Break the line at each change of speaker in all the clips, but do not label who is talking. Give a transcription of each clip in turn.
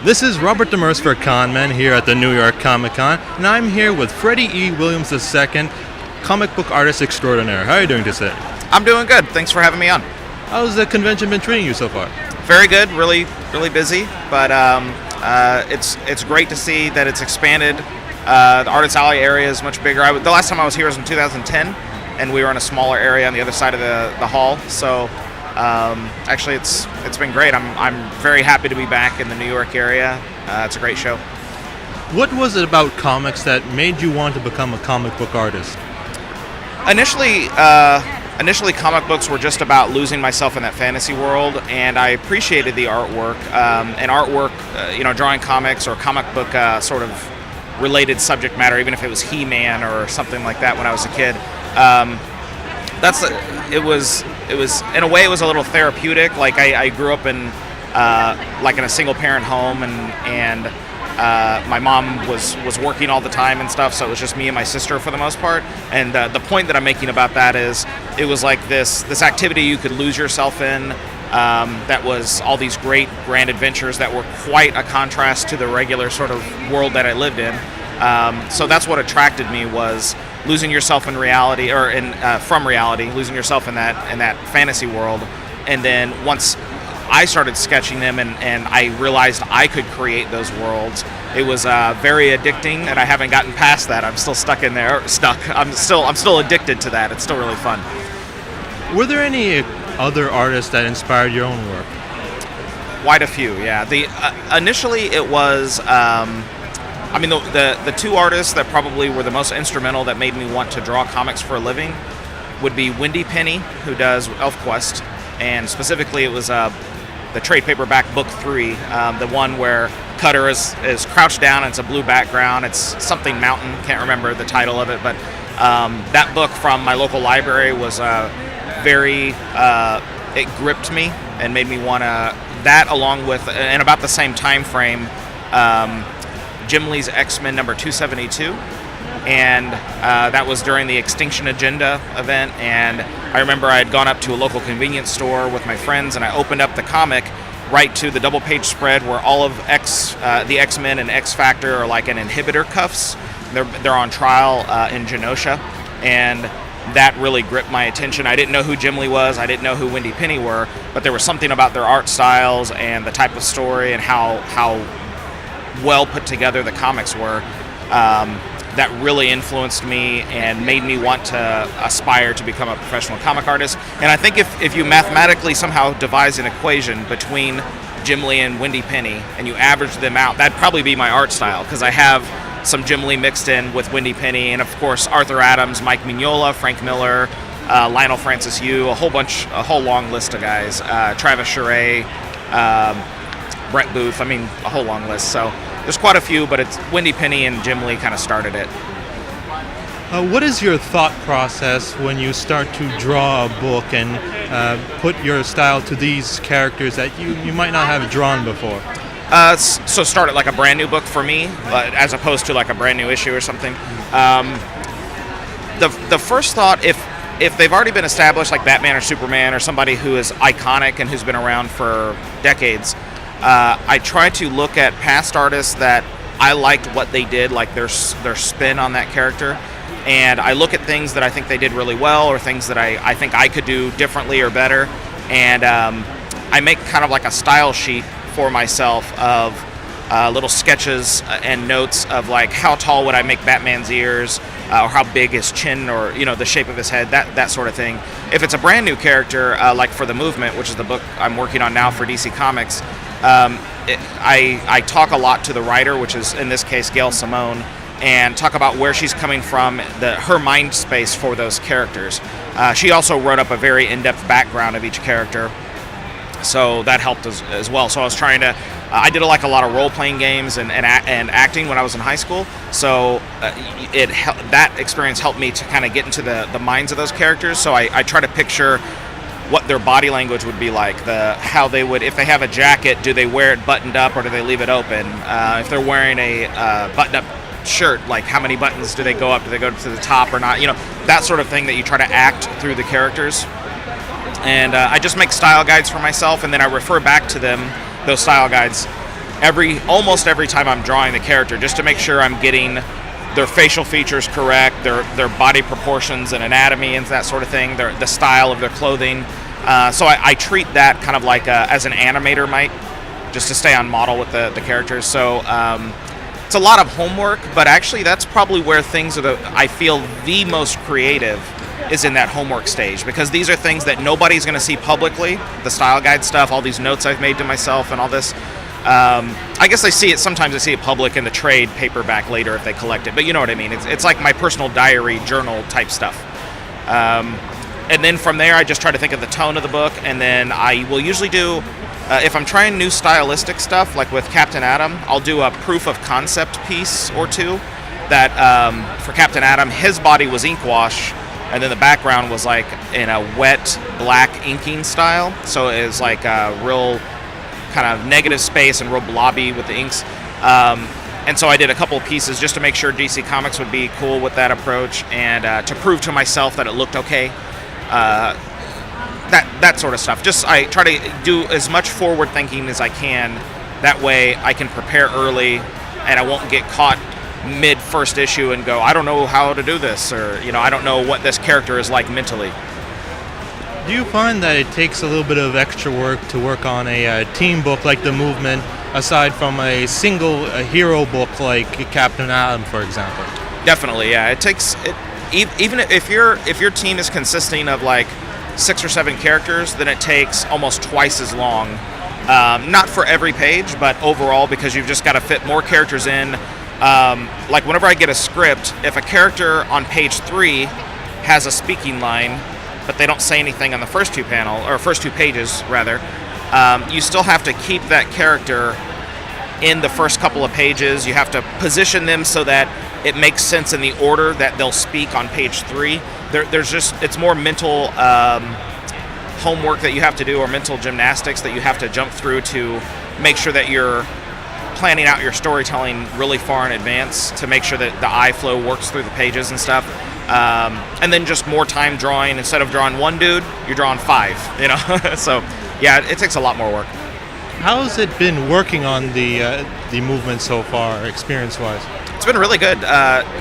This is Robert Demers for Conman here at the New York Comic Con, and I'm here with Freddie E. Williams II, comic book artist extraordinaire. How are you doing today?
I'm doing good. Thanks for having me on.
How's the convention been treating you so far?
Very good. Really busy, but it's great to see that it's expanded. The Artist Alley area is much bigger. The last time I was here was in 2010, and we were in a smaller area on the other side of the hall. So actually, it's been great. I'm very happy to be back in the New York area. It's a great show.
What was it about comics that made you want to become a comic book artist?
Initially, comic books were just about losing myself in that fantasy world, and I appreciated the artwork. Drawing comics or comic book sort of related subject matter, even if it was He-Man or something like that when I was a kid. It was in a way it was a little therapeutic. Like I grew up in a single parent home, and my mom was working all the time and stuff, so it was just me and my sister for the most part. And the point that I'm making about that is it was like this activity you could lose yourself in, that was all these great grand adventures that were quite a contrast to the regular sort of world that I lived in. So that's what attracted me, was losing yourself in reality, or from reality, losing yourself in that fantasy world. And then once I started sketching them and I realized I could create those worlds, it was very addicting, and I haven't gotten past that. I'm still stuck in there. I'm still addicted to that. It's still really fun.
Were there any other artists that inspired your own work?
Quite a few, yeah. Initially it was the two artists that probably were the most instrumental that made me want to draw comics for a living would be Wendy Penny, who does ElfQuest, and specifically it was the trade paperback book 3, the one where Cutter is crouched down and it's a blue background. It's something mountain, can't remember the title of it, but that book from my local library was it gripped me and made me want to, that along with, in about the same time frame, Jim Lee's X-Men number 272, and that was during the Extinction Agenda event, and I remember I had gone up to a local convenience store with my friends, and I opened up the comic right to the double-page spread where all of the X-Men and X-Factor are like an inhibitor cuffs. They're on trial in Genosha, and that really gripped my attention. I didn't know who Jim Lee was, I didn't know who Wendy Penny were, but there was something about their art styles and the type of story and how well put together the comics were, that really influenced me and made me want to aspire to become a professional comic artist. And I think if you mathematically somehow devise an equation between Jim Lee and Wendy Penny and you average them out, that'd probably be my art style, because I have some Jim Lee mixed in with Wendy Penny, and of course Arthur Adams, Mike Mignola, Frank Miller, Lionel Francis Yu, a whole long list of guys, Travis Charest, Brett Booth, a whole long list. So there's quite a few, but it's Wendy Penny and Jim Lee kind of started it.
What is your thought process when you start to draw a book and put your style to these characters that you might not have drawn before?
So start it like a brand new book for me, as opposed to like a brand new issue or something. The first thought, if they've already been established, like Batman or Superman or somebody who is iconic and who's been around for decades, I try to look at past artists that I liked what they did, like their spin on that character, and I look at things that I think they did really well, or things that I think I could do differently or better, and I make kind of like a style sheet for myself of little sketches and notes of like how tall would I make Batman's ears, or how big his chin, or the shape of his head, that sort of thing. If it's a brand new character, like for The Movement, which is the book I'm working on now for DC Comics, I talk a lot to the writer, which is in this case Gail Simone, and talk about where she's coming from, her mind space for those characters. She also wrote up a very in-depth background of each character, so that helped as well. So I was trying to, I did a lot of role-playing games and acting when I was in high school, so that experience helped me to kind of get into the minds of those characters. So I try to picture what their body language would be like, how they would, if they have a jacket, do they wear it buttoned up or do they leave it open? If they're wearing a buttoned-up shirt, like how many buttons do they go up? Do they go to the top or not? That sort of thing that you try to act through the characters. And I just make style guides for myself, and then I refer back to them those style guides almost every time I'm drawing the character, just to make sure I'm getting their facial features correct, their body proportions and anatomy and that sort of thing, the style of their clothing. So I treat that kind of like as an animator might, just to stay on model with the characters. So it's a lot of homework, but actually that's probably where things I feel the most creative is in that homework stage, because these are things that nobody's going to see publicly, the style guide stuff, all these notes I've made to myself and all this. I guess sometimes I see it public in the trade paperback later if they collect it, but you know what I mean. It's like my personal diary journal type stuff. And then from there, I just try to think of the tone of the book, and then I will usually do, if I'm trying new stylistic stuff, like with Captain Atom, I'll do a proof of concept piece or two that, for Captain Atom, his body was ink wash, and then the background was like in a wet black inking style, so it was like a real kind of negative space and real blobby with the inks. And so I did a couple of pieces just to make sure DC Comics would be cool with that approach, and to prove to myself that it looked okay. That sort of stuff. Just I try to do as much forward thinking as I can. That way I can prepare early, and I won't get caught mid first issue and go, I don't know how to do this, or I don't know what this character is like mentally.
Do you find that it takes a little bit of extra work to work on a team book like The Movement, aside from a single hero book like Captain Atom, for example?
Definitely, yeah. It takes it. Even if your team is consisting of like 6 or 7 characters, then it takes almost twice as long. Not for every page, but overall, because you've just got to fit more characters in. Like whenever I get a script, if a character on page 3 has a speaking line, but they don't say anything on the first two pages rather, you still have to keep that character in the first couple of pages. You have to position them so that it makes sense in the order that they'll speak on page 3. It's more mental homework that you have to do, or mental gymnastics that you have to jump through to make sure that you're planning out your storytelling really far in advance to make sure that the eye flow works through the pages and stuff. And then just more time drawing. Instead of drawing one dude, you're drawing 5, So yeah, it takes a lot more work.
How has it been working on the movement so far, experience-wise?
It's been really good.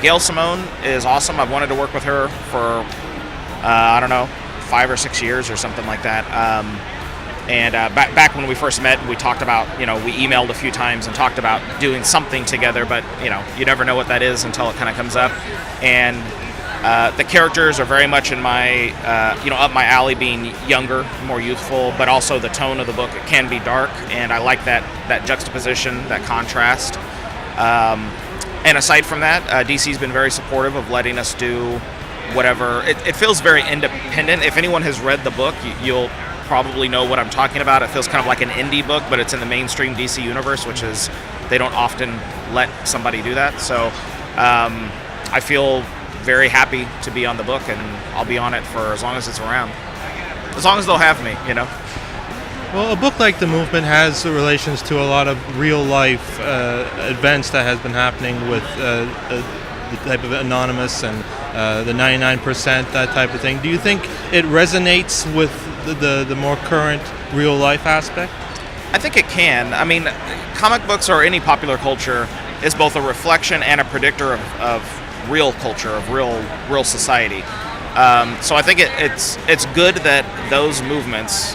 Gail Simone is awesome. I've wanted to work with her for, 5 or 6 years or something like that. And back when we first met, we talked about, we emailed a few times and talked about doing something together, but, you never know what that is until it kind of comes up. And the characters are very much in my, up my alley, being younger, more youthful, but also the tone of the book, it can be dark, and I like that juxtaposition, that contrast. And aside from that, DC's been very supportive of letting us do whatever. It feels very independent. If anyone has read the book, you'll probably know what I'm talking about. It feels kind of like an indie book, but it's in the mainstream DC universe, which is, they don't often let somebody do that. So I feel very happy to be on the book, and I'll be on it for as long as it's around. As long as they'll have me,
Well, a book like The Movement has relations to a lot of real-life events that has been happening with the type of Anonymous and the 99%, that type of thing. Do you think it resonates with the more current real-life aspect?
I think it can. I mean, comic books or any popular culture is both a reflection and a predictor of real culture, of real society. So I think it's good that those movements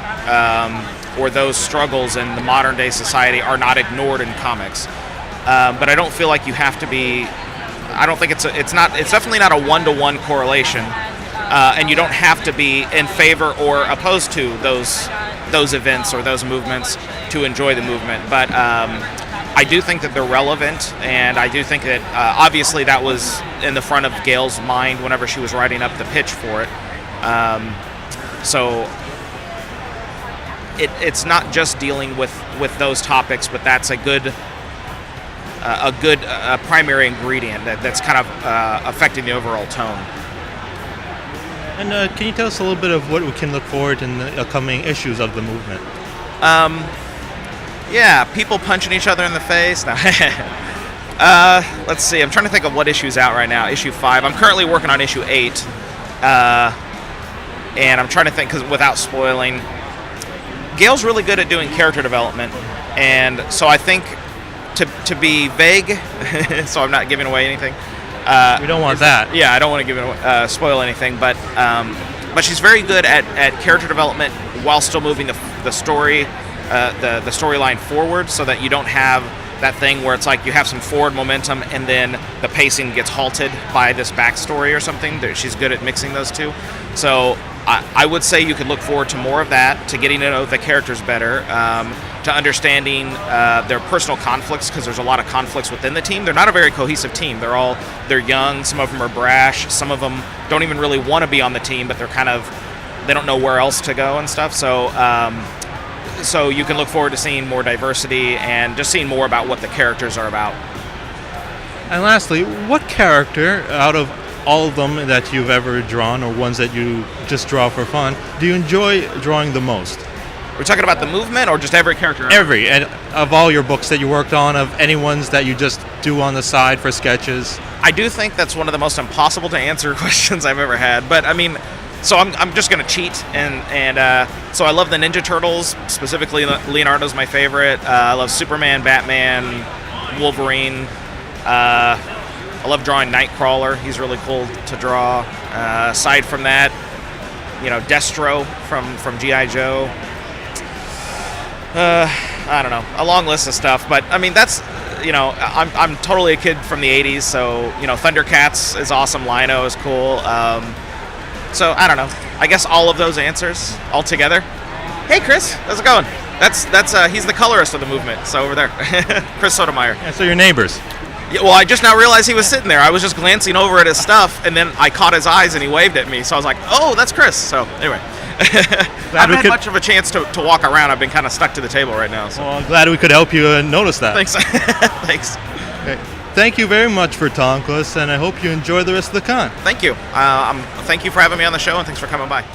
or those struggles in the modern day society are not ignored in comics. But I don't feel like you have to be. I don't think it's definitely not a 1-to-1 correlation, and you don't have to be in favor or opposed to those events or those movements to enjoy the movement. But I do think that they're relevant, and I do think that obviously that was in the front of Gail's mind whenever she was writing up the pitch for it. So it's not just dealing with those topics, but that's a good primary ingredient that's kind of affecting the overall tone.
And can you tell us a little bit of what we can look forward in the upcoming issues of The Movement?
Yeah, people punching each other in the face. No. Let's see. I'm trying to think of what issue's out right now. Issue 5. I'm currently working on issue 8. And I'm trying to think, because without spoiling, Gail's really good at doing character development. And so I think to be vague, so I'm not giving away anything.
We don't want that.
Yeah, I don't want to give it spoil anything, but she's very good at character development while still moving the story, the storyline forward, so that you don't have that thing where it's like you have some forward momentum and then the pacing gets halted by this backstory or something. She's good at mixing those two. So I would say you could look forward to more of that, to getting to know the characters better, to understanding their personal conflicts, because there's a lot of conflicts within the team. They're not a very cohesive team. They're young. Some of them are brash. Some of them don't even really want to be on the team, but they don't know where else to go and stuff. So you can look forward to seeing more diversity and just seeing more about what the characters are about.
And lastly, what character out of all of them that you've ever drawn, or ones that you just draw for fun, do you enjoy drawing the most?
We're talking about the movement or just every character?
Every, and of all your books that you worked on, of any ones that you just do on the side for sketches?
I do think that's one of the most impossible to answer questions I've ever had. But I mean, so I'm just going to cheat, and so I love the Ninja Turtles, specifically Leonardo's my favorite. I love Superman, Batman, Wolverine. I love drawing Nightcrawler. He's really cool to draw. Aside from that, Destro from G.I. Joe. I don't know, a long list of stuff, but I mean that's, I'm totally a kid from the 80s, so Thundercats is awesome, Lino is cool. So I don't know. I guess all of those answers all together. Hey, Chris, how's it going? That's he's the colorist of the movement. So over there, Chris Sotomayor.
Yeah, so you're neighbors.
Yeah, well, I just now realized he was sitting there. I was just glancing over at his stuff, and then I caught his eyes, and he waved at me. So I was like, "Oh, that's Chris." So anyway, I haven't had much of a chance to walk around. I've been kind of stuck to the table right now. So.
Well, I'm glad we could help you notice that.
Thanks. Thanks.
Okay. Thank you very much for talking to us, and I hope you enjoy the rest of the con.
Thank you. Thank you for having me on the show, and thanks for coming by.